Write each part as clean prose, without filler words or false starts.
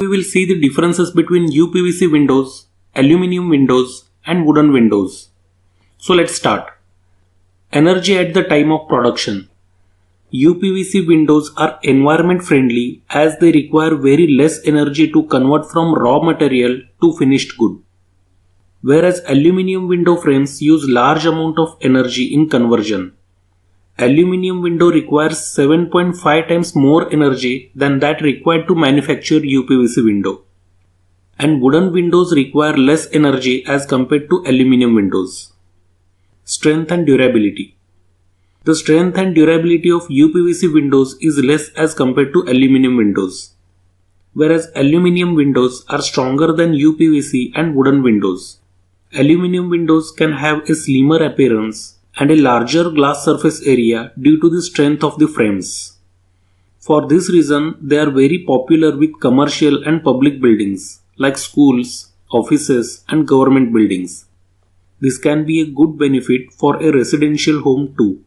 we will see the differences between UPVC windows, aluminum windows and wooden windows. So let's start. Energy at the time of production. UPVC windows are environment friendly as they require very less energy to convert from raw material to finished good. Whereas aluminum window frames use large amount of energy in conversion. Aluminum window requires 7.5 times more energy than that required to manufacture UPVC window. And wooden windows require less energy as compared to aluminum windows. Strength and durability. The strength and durability of UPVC windows is less as compared to aluminum windows. Whereas aluminum windows are stronger than UPVC and wooden windows. Aluminum windows can have a slimmer appearance and a larger glass surface area due to the strength of the frames. For this reason, they are very popular with commercial and public buildings like schools, offices and government buildings. This can be a good benefit for a residential home too.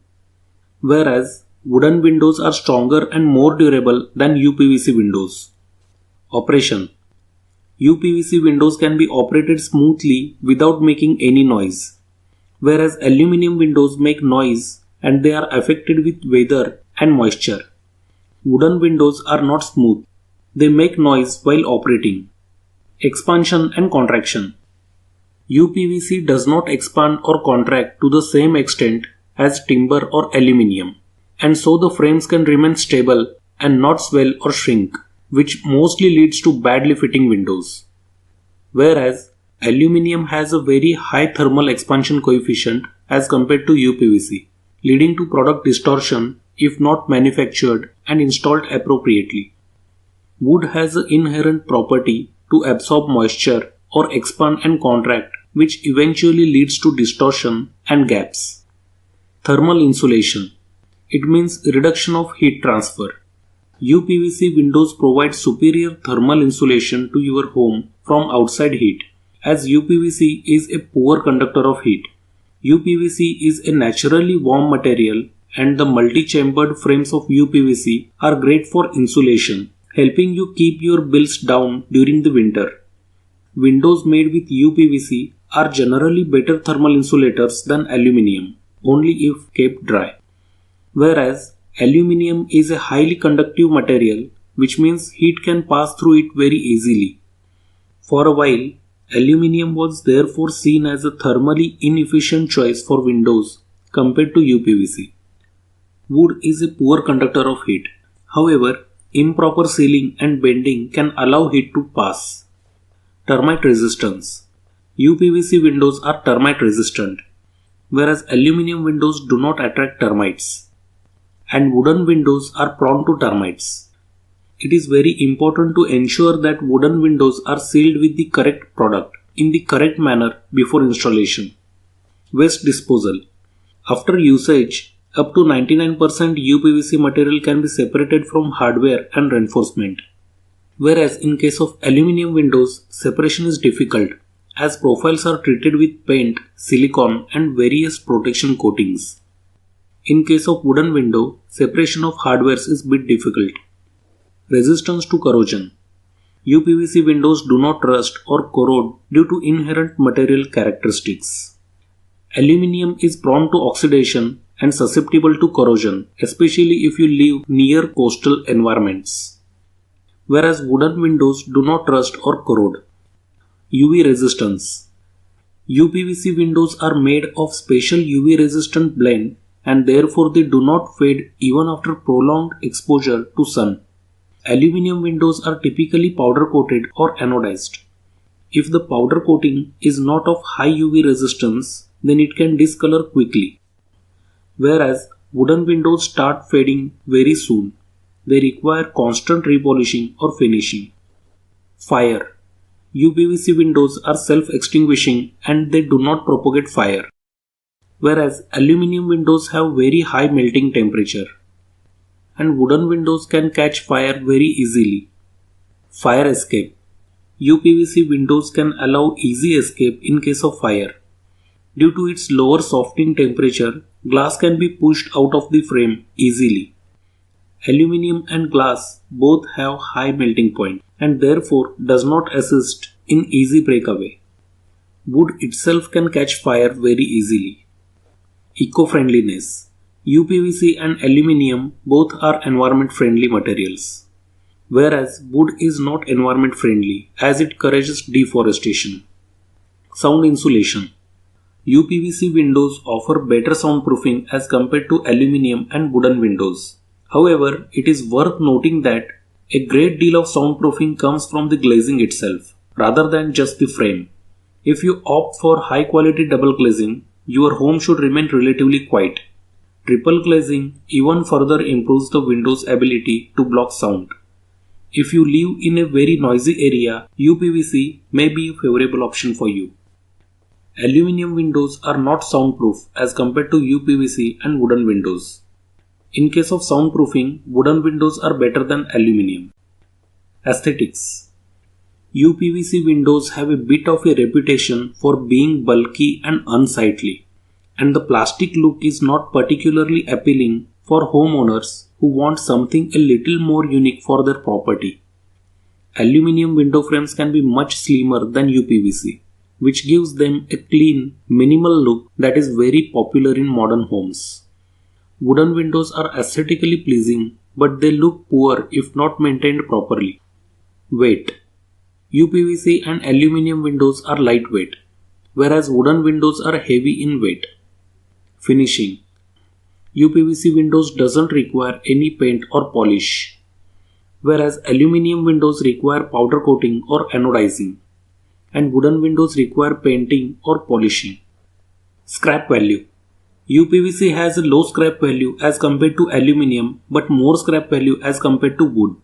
Whereas wooden windows are stronger and more durable than UPVC windows. Operation. UPVC windows can be operated smoothly without making any noise. Whereas aluminum windows make noise and they are affected with weather and moisture. Wooden windows are not smooth. They make noise while operating. Expansion and contraction. UPVC does not expand or contract to the same extent as timber or aluminum, and so the frames can remain stable and not swell or shrink, which mostly leads to badly fitting windows. Whereas aluminum has a very high thermal expansion coefficient as compared to UPVC, leading to product distortion if not manufactured and installed appropriately. Wood has an inherent property to absorb moisture or expand and contract, which eventually leads to distortion and gaps. Thermal insulation. It means reduction of heat transfer. UPVC windows provide superior thermal insulation to your home from outside heat, as UPVC is a poor conductor of heat. UPVC is a naturally warm material and the multi-chambered frames of UPVC are great for insulation, helping you keep your bills down during the winter. Windows made with UPVC are generally better thermal insulators than aluminum, only if kept dry. Whereas aluminum is a highly conductive material, which means heat can pass through it very easily. For a while, aluminum was therefore seen as a thermally inefficient choice for windows compared to UPVC. Wood is a poor conductor of heat. However, improper sealing and bending can allow heat to pass. Termite resistance. UPVC windows are termite resistant, whereas aluminum windows do not attract termites. And wooden windows are prone to termites. It is very important to ensure that wooden windows are sealed with the correct product in the correct manner before installation. Waste disposal. After usage, up to 99% UPVC material can be separated from hardware and reinforcement. Whereas in case of aluminum windows, separation is difficult as profiles are treated with paint, silicone and various protection coatings. In case of wooden window, separation of hardwares is bit difficult. Resistance to corrosion. UPVC windows do not rust or corrode due to inherent material characteristics. Aluminum is prone to oxidation and susceptible to corrosion, especially if you live near coastal environments. Whereas wooden windows do not rust or corrode. UV resistance. UPVC windows are made of special UV resistant blend and therefore they do not fade even after prolonged exposure to sun. Aluminum windows are typically powder coated or anodized. If the powder coating is not of high UV resistance, then it can discolor quickly. Whereas wooden windows start fading very soon. They require constant repolishing or finishing. Fire. UPVC windows are self-extinguishing and they do not propagate fire. Whereas aluminum windows have very high melting temperature. And wooden windows can catch fire very easily. Fire escape. UPVC windows can allow easy escape in case of fire. Due to its lower softening temperature, glass can be pushed out of the frame easily. Aluminum and glass both have high melting point and therefore does not assist in easy breakaway. Wood itself can catch fire very easily. Eco-friendliness. UPVC and aluminium both are environment-friendly materials, whereas wood is not environment-friendly as it encourages deforestation. Sound insulation. UPVC windows offer better soundproofing as compared to aluminium and wooden windows. However, it is worth noting that a great deal of soundproofing comes from the glazing itself, rather than just the frame. If you opt for high quality double glazing, your home should remain relatively quiet. Triple glazing even further improves the window's ability to block sound. If you live in a very noisy area, UPVC may be a favorable option for you. Aluminium windows are not soundproof as compared to UPVC and wooden windows. In case of soundproofing, wooden windows are better than aluminium. Aesthetics. UPVC windows have a bit of a reputation for being bulky and unsightly, and the plastic look is not particularly appealing for homeowners who want something a little more unique for their property. Aluminium window frames can be much slimmer than UPVC, which gives them a clean, minimal look that is very popular in modern homes. Wooden windows are aesthetically pleasing, but they look poor if not maintained properly. Weight. UPVC and aluminium windows are lightweight, whereas wooden windows are heavy in weight. Finishing. UPVC windows doesn't require any paint or polish, whereas aluminium windows require powder coating or anodizing, and wooden windows require painting or polishing. Scrap value. UPVC has a low scrap value as compared to aluminium but more scrap value as compared to wood.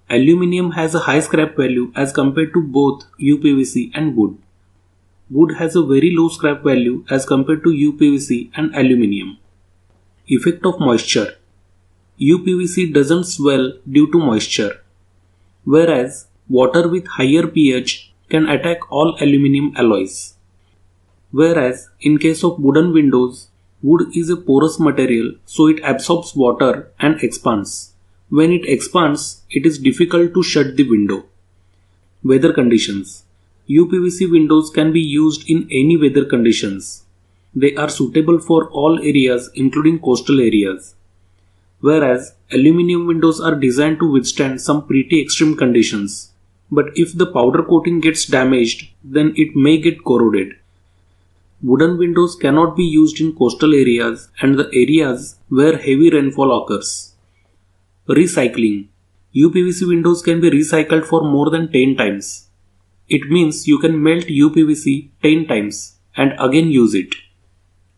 Aluminium has a high scrap value as compared to both UPVC and wood. Wood has a very low scrap value as compared to UPVC and aluminium. Effect of moisture. UPVC doesn't swell due to moisture, whereas water with higher pH can attack all aluminium alloys. Whereas in case of wooden windows, wood is a porous material, so it absorbs water and expands. When it expands, it is difficult to shut the window. Weather conditions. UPVC windows can be used in any weather conditions. They are suitable for all areas including coastal areas. Whereas aluminium windows are designed to withstand some pretty extreme conditions. But if the powder coating gets damaged, then it may get corroded. Wooden windows cannot be used in coastal areas and the areas where heavy rainfall occurs. Recycling. UPVC windows can be recycled for more than 10 times. It means you can melt UPVC 10 times and again use it.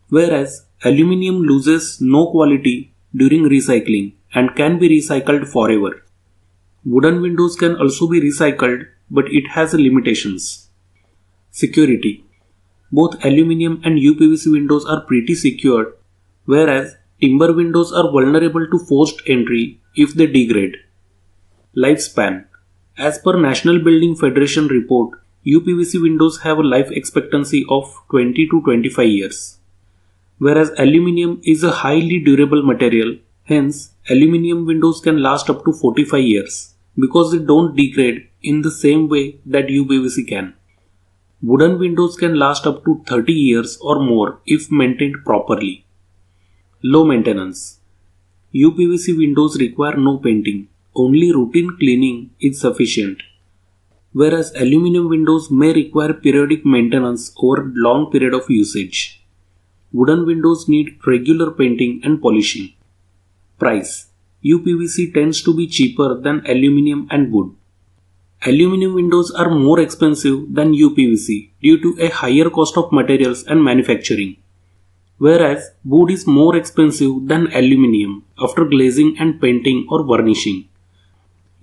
Whereas aluminium loses no quality during recycling and can be recycled forever. Wooden windows can also be recycled, but it has limitations. Security. Both aluminium and UPVC windows are pretty secured, whereas timber windows are vulnerable to forced entry if they degrade. Lifespan. As per National Building Federation report, UPVC windows have a life expectancy of 20 to 25 years, whereas aluminium is a highly durable material. Hence, aluminium windows can last up to 45 years because they don't degrade in the same way that UPVC can. Wooden windows can last up to 30 years or more if maintained properly. Low maintenance. UPVC windows require no painting, only routine cleaning is sufficient. Whereas aluminium windows may require periodic maintenance over a long period of usage. Wooden windows need regular painting and polishing. Price. UPVC tends to be cheaper than aluminium and wood. Aluminium windows are more expensive than UPVC due to a higher cost of materials and manufacturing, whereas wood is more expensive than aluminium after glazing and painting or varnishing.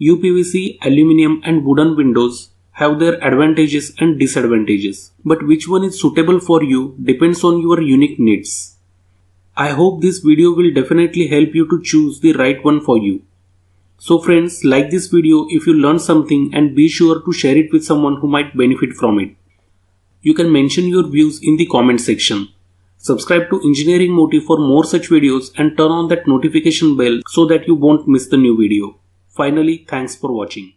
UPVC, aluminium and wooden windows have their advantages and disadvantages, but which one is suitable for you depends on your unique needs. I hope this video will definitely help you to choose the right one for you. So friends, like this video if you learned something and be sure to share it with someone who might benefit from it. You can mention your views in the comment section. Subscribe to Engineering Motive for more such videos and turn on that notification bell so that you won't miss the new video. Finally, thanks for watching.